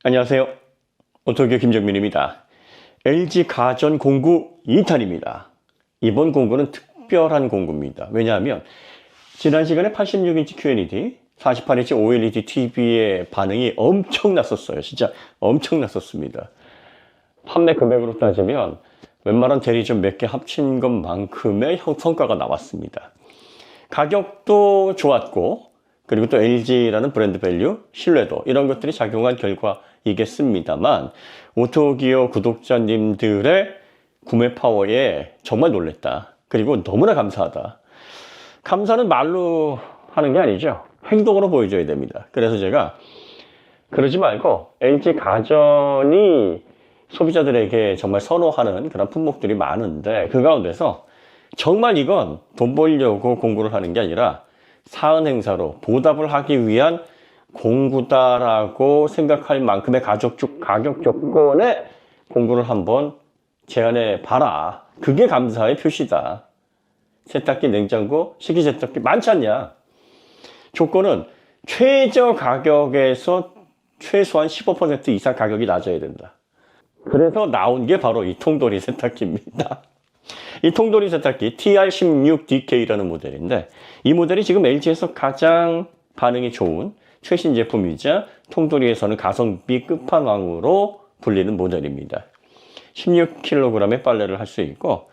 안녕하세요. 오토기업 김정민입니다. LG 가전 공구 2탄입니다. 이번 공구는 특별한 공구입니다. 왜냐하면 지난 시간에 86인치 QLED, 48인치 OLED TV의 반응이 엄청났었어요. 진짜 엄청났었습니다. 판매 금액으로 따지면 웬만한 대리점 몇 개 합친 것만큼의 성과가 나왔습니다. 가격도 좋았고, 그리고 또 LG라는 브랜드 밸류, 신뢰도 이런 것들이 작용한 결과이겠습니다만 오토기업 구독자님들의 구매 파워에 정말 놀랬다. 그리고 너무나 감사하다. 감사는 말로 하는 게 아니죠. 행동으로 보여줘야 됩니다. 그래서 제가 그러지 말고 LG 가전이 소비자들에게 정말 선호하는 그런 품목들이 많은데 그 가운데서 정말 이건 돈 벌려고 공구를 하는 게 아니라 사은 행사로 보답을 하기 위한 공구다라고 생각할 만큼의 가격 조건의 공구를 한번 제안해 봐라. 그게 감사의 표시다. 세탁기, 냉장고, 식기세탁기 많지 않냐? 조건은 최저 가격에서 최소한 15% 이상 가격이 낮아야 된다. 그래서 나온 게 바로 이 통돌이 세탁기입니다. 이 통돌이 세탁기 TR16DK라는 모델인데 이 모델이 지금 LG에서 가장 반응이 좋은 최신 제품이자 통돌이에서는 가성비 끝판왕으로 불리는 모델입니다. 16kg의 빨래를 할 수 있고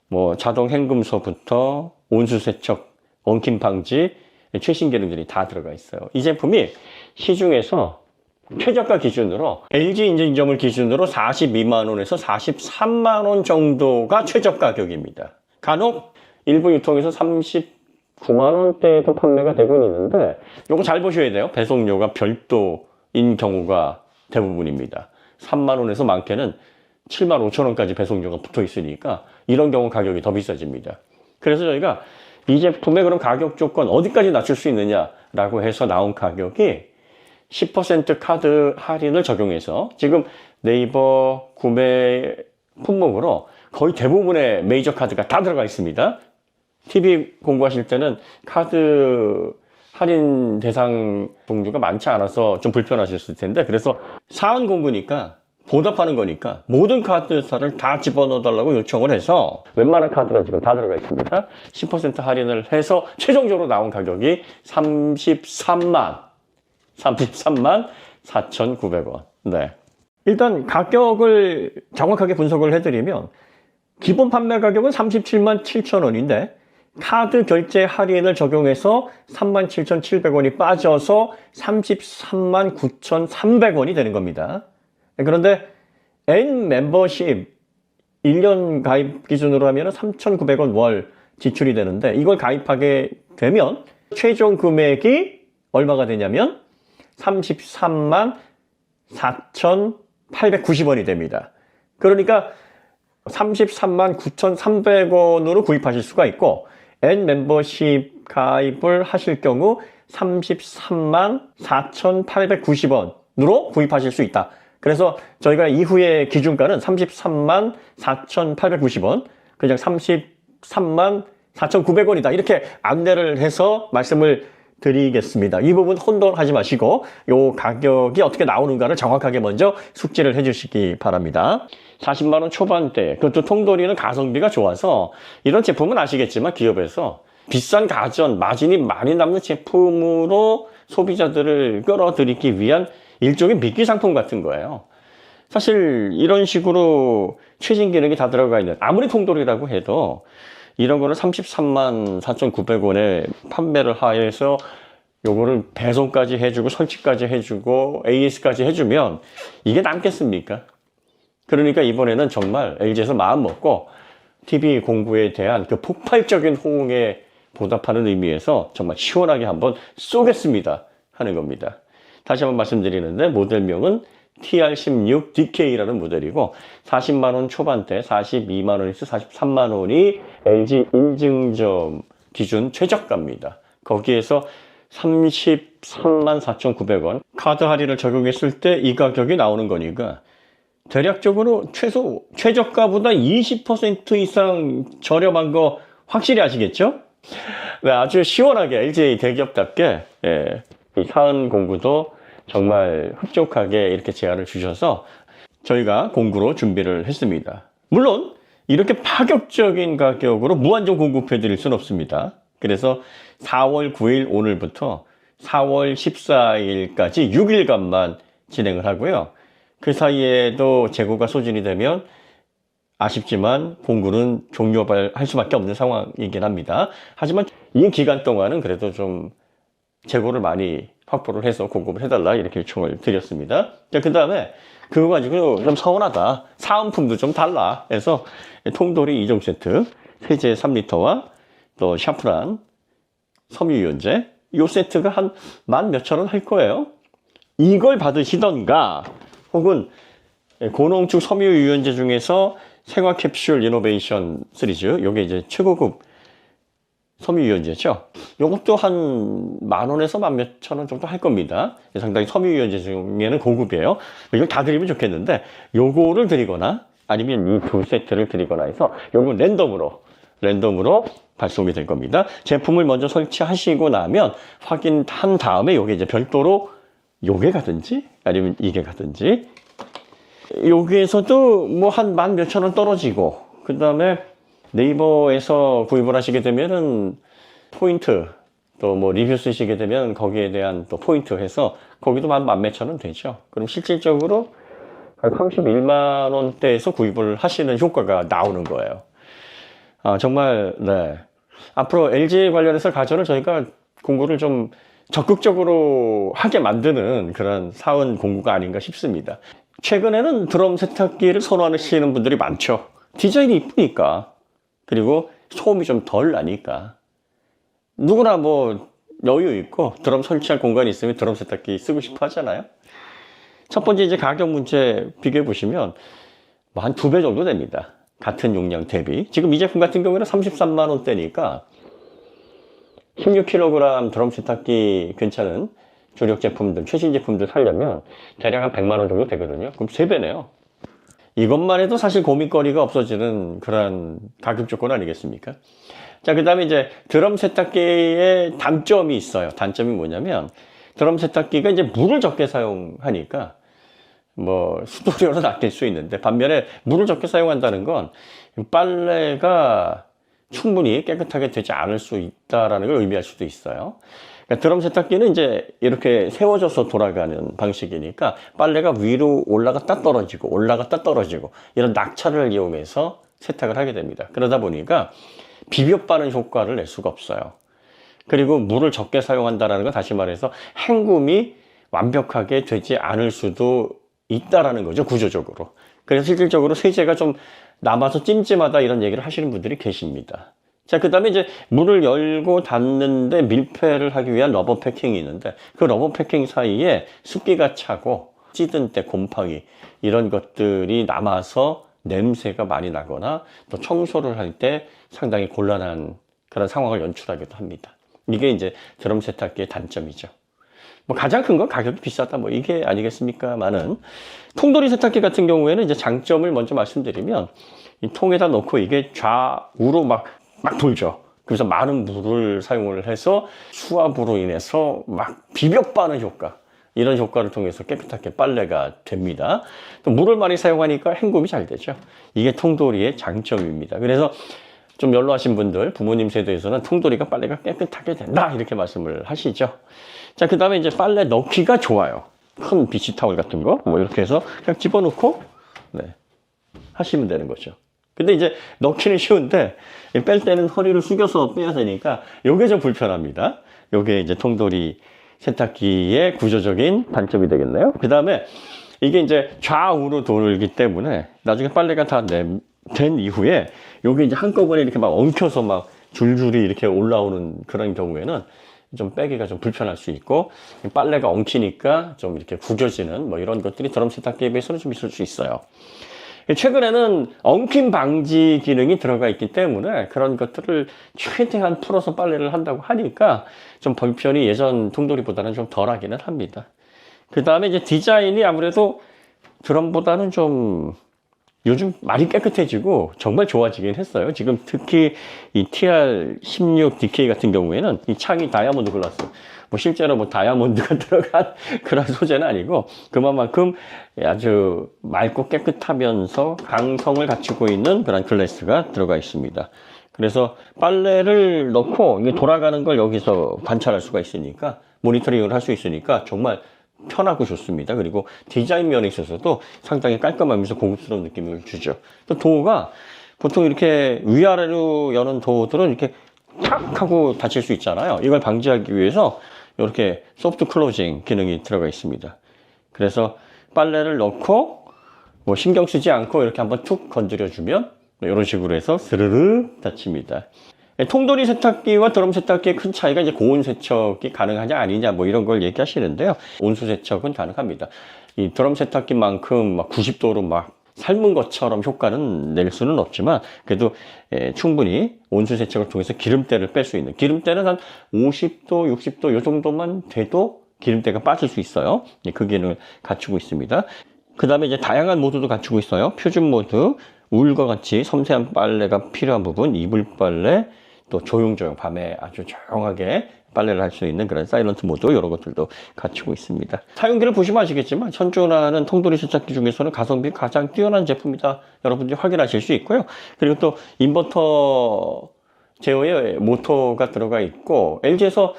뭐 자동 헹굼소부터 온수 세척, 엉킴 방지 최신 기능들이 다 들어가 있어요. 이 제품이 시중에서 최저가 기준으로 LG 인증점을 기준으로 42만 원에서 43만 원 정도가 최저가 가격입니다. 간혹 일부 유통에서 39만 원대에도 판매가 되고 있는데 이거 잘 보셔야 돼요. 배송료가 별도인 경우가 대부분입니다. 3만 원에서 많게는 7만 5천 원까지 배송료가 붙어 있으니까 이런 경우 가격이 더 비싸집니다. 그래서 저희가 이 제품의 그런 가격 조건 어디까지 낮출 수 있느냐라고 해서 나온 가격이 10% 카드 할인을 적용해서 지금 네이버 구매 품목으로 거의 대부분의 메이저 카드가 다 들어가 있습니다. TV 공부하실 때는 카드 할인 대상 종류가 많지 않아서 좀 불편하셨을 텐데 그래서 사은 공구니까 보답하는 거니까 모든 카드사를 다 집어넣어 달라고 요청을 해서 웬만한 카드가 지금 다 들어가 있습니다. 10% 할인을 해서 최종적으로 나온 가격이 33만 4,900원. 네. 일단 가격을 정확하게 분석을 해드리면 기본 판매 가격은 37만 7천원인데 카드 결제 할인을 적용해서 37,700원이 빠져서 33만 9,300원이 되는 겁니다. 그런데 N 멤버십 1년 가입 기준으로 하면 3,900원 월 지출이 되는데 이걸 가입하게 되면 최종 금액이 얼마가 되냐면 33만 4,890원이 됩니다. 그러니까 33만 9,300원으로 구입하실 수가 있고 N 멤버십 가입을 하실 경우 33만 4,890원으로 구입하실 수 있다. 그래서 저희가 이후에 기준가는 33만 4,890원, 그냥 33만 4,900원이다. 이렇게 안내를 해서 말씀을 드리겠습니다. 이 부분 혼돈하지 마시고 요 가격이 어떻게 나오는가를 정확하게 먼저 숙지를 해주시기 바랍니다. 40만 원 초반대, 그것도 통돌이는 가성비가 좋아서 이런 제품은 아시겠지만 기업에서 비싼 가전, 마진이 많이 남는 제품으로 소비자들을 끌어들이기 위한 일종의 미끼 상품 같은 거예요. 사실 이런 식으로 최신 기능이 다 들어가 있는 아무리 통돌이라고 해도 이런 거를 33만 4,900원에 판매를 하여서 요거를 배송까지 해주고 설치까지 해주고 AS까지 해주면 이게 남겠습니까? 그러니까 이번에는 정말 LG에서 마음 먹고 TV 공구에 대한 그 폭발적인 호응에 보답하는 의미에서 정말 시원하게 한번 쏘겠습니다 하는 겁니다. 다시 한번 말씀드리는데 모델명은 TR16DK라는 모델이고 40만원 초반대 42만원에서 43만원이 LG 인증점 기준 최저가입니다. 거기에서 33만 4,900원 카드 할인을 적용했을 때 이 가격이 나오는 거니까 대략적으로 최저가보다 20% 이상 저렴한 거 확실히 아시겠죠? 네, 아주 시원하게 LG 대기업답게 이 사은 공구도 정말 흡족하게 이렇게 제안을 주셔서 저희가 공구로 준비를 했습니다. 물론 이렇게 파격적인 가격으로 무한정 공급해 드릴 수는 없습니다. 그래서 4월 9일 오늘부터 4월 14일까지 6일간만 진행을 하고요. 그 사이에도 재고가 소진이 되면 아쉽지만 공구는 종료할 수밖에 없는 상황이긴 합니다. 하지만 이 기간 동안은 그래도 좀 재고를 많이 확보를 해서 공급을 해달라 이렇게 요청을 드렸습니다. 자, 그 다음에 그거 가지고 좀 서운하다, 사은품도 좀 달라 해서 통돌이 2종 세트 세제 3리터와 또 샤프란 섬유유연제 이 세트가 한 10,000 몇천 원 할 거예요. 이걸 받으시던가 혹은 고농축 섬유유연제 중에서 생화캡슐 이노베이션 시리즈, 요게 이제 최고급 섬유유연제죠. 요것도 한 10,000원에서 10,000 몇천 원 정도 할 겁니다. 상당히 섬유유연제 중에는 고급이에요. 이걸 다 드리면 좋겠는데, 요거를 드리거나 아니면 이 두 세트를 드리거나 해서 요거 랜덤으로 발송이 될 겁니다. 제품을 먼저 설치하시고 나면 확인한 다음에 요게 이제 별도로 요게 가든지 아니면 이게 가든지, 여기에서도 뭐 한 10,000 몇천 원 떨어지고, 그 다음에 네이버에서 구입을 하시게 되면은 포인트, 또 뭐 리뷰 쓰시게 되면 거기에 대한 또 포인트 해서 거기도 한 10,000 몇천 원 되죠. 그럼 실질적으로 한 31만 원대에서 구입을 하시는 효과가 나오는 거예요. 아, 정말, 네. 앞으로 LG 관련해서 가전을 저희가 공구를 좀 적극적으로 하게 만드는 그런 사원 공구가 아닌가 싶습니다. 최근에는 드럼 세탁기를 선호하시는 분들이 많죠. 디자인이 이쁘니까. 그리고 소음이 좀 덜 나니까. 누구나 뭐 여유 있고 드럼 설치할 공간이 있으면 드럼 세탁기 쓰고 싶어 하잖아요. 첫 번째 이제 가격 문제 비교해 보시면 뭐 한 2배 정도 됩니다. 같은 용량 대비. 지금 이 제품 같은 경우에는 33만 원대니까 16kg 드럼 세탁기 괜찮은 주력 제품들, 최신 제품들 사려면 대략 한 100만 원 정도 되거든요. 그럼 3배네요. 이것만 해도 사실 고민거리가 없어지는 그런 가격 조건 아니겠습니까? 자, 그 다음에 이제 드럼 세탁기의 단점이 있어요. 단점이 뭐냐면 드럼 세탁기가 이제 물을 적게 사용하니까 뭐 수도료는 아낄 수 있는데, 반면에 물을 적게 사용한다는 건 빨래가 충분히 깨끗하게 되지 않을 수 있다라는 걸 의미할 수도 있어요. 그러니까 드럼 세탁기는 이제 이렇게 세워져서 돌아가는 방식이니까 빨래가 위로 올라갔다 떨어지고 이런 낙차를 이용해서 세탁을 하게 됩니다. 그러다 보니까 비벼 빠는 효과를 낼 수가 없어요. 그리고 물을 적게 사용한다는 건 다시 말해서 헹굼이 완벽하게 되지 않을 수도 있다라는 거죠, 구조적으로. 그래서 실질적으로 세제가 좀 남아서 찜찜하다 이런 얘기를 하시는 분들이 계십니다. 자, 그 다음에 이제 문을 열고 닫는데 밀폐를 하기 위한 러버 패킹이 있는데, 그 러버 패킹 사이에 습기가 차고 찌든 때 곰팡이 이런 것들이 남아서 냄새가 많이 나거나 또 청소를 할 때 상당히 곤란한 그런 상황을 연출하기도 합니다. 이게 이제 드럼 세탁기의 단점이죠. 뭐 가장 큰 건 가격이 비싸다 뭐 이게 아니겠습니까만은, 통돌이 세탁기 같은 경우에는 이제 장점을 먼저 말씀드리면, 이 통에다 넣고 이게 좌우로 막 돌죠. 그래서 많은 물을 사용을 해서 수압으로 인해서 막 비벼 빠는 효과, 이런 효과를 통해서 깨끗하게 빨래가 됩니다. 또 물을 많이 사용하니까 헹굼이 잘 되죠. 이게 통돌이의 장점입니다. 그래서 좀 연로하신 분들, 부모님 세대에서는 통돌이가 빨래가 깨끗하게 된다 이렇게 말씀을 하시죠. 자, 그 다음에 이제 빨래 넣기가 좋아요. 큰 비치 타월 같은 거 뭐 이렇게 해서 그냥 집어넣고 하시면 되는 거죠. 근데 이제 넣기는 쉬운데 뺄 때는 허리를 숙여서 빼야 되니까 요게 좀 불편합니다. 요게 이제 통돌이 세탁기의 구조적인 단점이 되겠네요. 그 다음에 이게 이제 좌우로 돌기 때문에 나중에 빨래가 다 된 이후에 요게 이제 한꺼번에 이렇게 막 엉켜서 막 줄줄이 이렇게 올라오는 그런 경우에는 좀 빼기가 좀 불편할 수 있고, 빨래가 엉키니까 좀 이렇게 구겨지는 뭐 이런 것들이 드럼 세탁기에 비해서는 좀 있을 수 있어요. 최근에는 엉킴 방지 기능이 들어가 있기 때문에 그런 것들을 최대한 풀어서 빨래를 한다고 하니까 좀 불편이 예전 통돌이보다는 좀 덜하기는 합니다. 그 다음에 이제 디자인이 아무래도 드럼보다는 좀 요즘 많이 깨끗해지고 정말 좋아지긴 했어요. 지금 특히 이 TR16 DK 같은 경우에는 이 창이 다이아몬드 글라스, 뭐 실제로 뭐 다이아몬드가 들어간 그런 소재는 아니고 그만큼 아주 맑고 깨끗하면서 강성을 갖추고 있는 그런 글래스가 들어가 있습니다. 그래서 빨래를 넣고 이게 돌아가는 걸 여기서 관찰할 수가 있으니까 모니터링을 할 수 있으니까 정말 편하고 좋습니다. 그리고 디자인 면에 있어서도 상당히 깔끔하면서 고급스러운 느낌을 주죠. 또 도어가 보통 이렇게 위아래로 여는 도어들은 이렇게 탁 하고 닫힐 수 있잖아요. 이걸 방지하기 위해서 이렇게 소프트 클로징 기능이 들어가 있습니다. 그래서 빨래를 넣고 뭐 신경 쓰지 않고 이렇게 한번 툭 건드려주면 이런 식으로 해서 스르르 닫힙니다. 통돌이 세탁기와 드럼 세탁기의 큰 차이가 이제 고온 세척이 가능하냐 아니냐 뭐 이런 걸 얘기하시는데요. 온수 세척은 가능합니다. 이 드럼 세탁기만큼 막 90도로 막 삶은 것처럼 효과는 낼 수는 없지만 그래도 충분히 온수 세척을 통해서 기름때를 뺄 수 있는, 기름때는 한 50도, 60도 이 정도만 돼도 기름때가 빠질 수 있어요. 그 기능을 갖추고 있습니다. 그 다음에 이제 다양한 모드도 갖추고 있어요. 표준 모드, 울과 같이 섬세한 빨래가 필요한 부분, 이불 빨래, 또 조용조용 밤에 아주 조용하게 빨래를 할 수 있는 그런 사일런트 모드 이런 것들도 갖추고 있습니다. 사용기를 보시면 아시겠지만 현존하는 통돌이 세탁기 중에서는 가성비 가장 뛰어난 제품이다. 여러분들이 확인하실 수 있고요. 그리고 또 인버터 제어에 모터가 들어가 있고 LG에서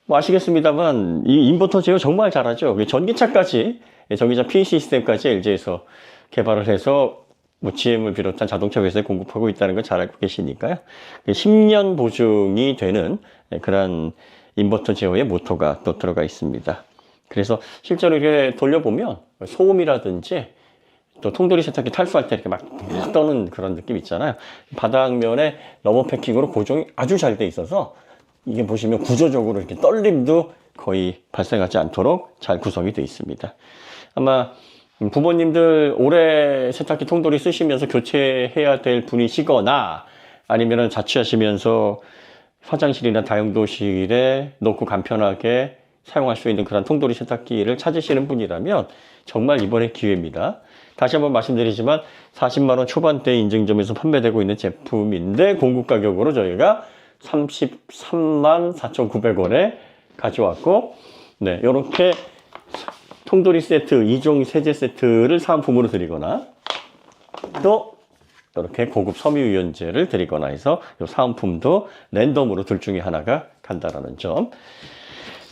뭐 아시겠습니다만 이 인버터 제어 정말 잘하죠. 전기차 PE 시스템까지 LG에서 개발을 해서 뭐 GM을 비롯한 자동차 회사에 공급하고 있다는 걸 잘 알고 계시니까요. 10년 보증이 되는 그런 인버터 제어의 모터가 또 들어가 있습니다. 그래서 실제로 이렇게 돌려보면 소음이라든지 또 통돌이 세탁기 탈수할 때 이렇게 막 떠는 그런 느낌 있잖아요. 바닥면에 러버 패킹으로 고정이 아주 잘 돼 있어서 이게 보시면 구조적으로 이렇게 떨림도 거의 발생하지 않도록 잘 구성이 되어 있습니다. 아마 부모님들 오래 세탁기 통돌이 쓰시면서 교체해야 될 분이시거나 아니면 자취하시면서 화장실이나 다용도실에 놓고 간편하게 사용할 수 있는 그런 통돌이 세탁기를 찾으시는 분이라면 정말 이번에 기회입니다. 다시 한번 말씀드리지만 40만 원 초반대 인증점에서 판매되고 있는 제품인데 공급 가격으로 저희가 33만 4,900원에 가져왔고, 네, 이렇게 통돌이 세트, 2종 세제 세트를 사은품으로 드리거나 또 이렇게 고급 섬유유연제를 드리거나 해서 이 사은품도 랜덤으로 둘 중에 하나가 간다라는 점.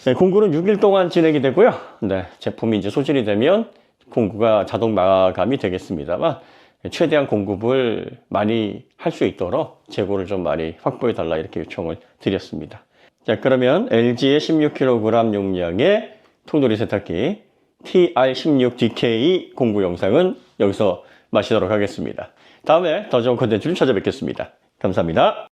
네, 공구는 6일 동안 진행이 되고요. 네, 제품이 이제 소진이 되면 공구가 자동 마감이 되겠습니다만 최대한 공급을 많이 할 수 있도록 재고를 좀 많이 확보해 달라 이렇게 요청을 드렸습니다. 자, 그러면 LG의 16kg 용량의 통돌이 세탁기 TR16DK 공구 영상은 여기서 마치도록 하겠습니다. 다음에 더 좋은 콘텐츠를 찾아뵙겠습니다. 감사합니다.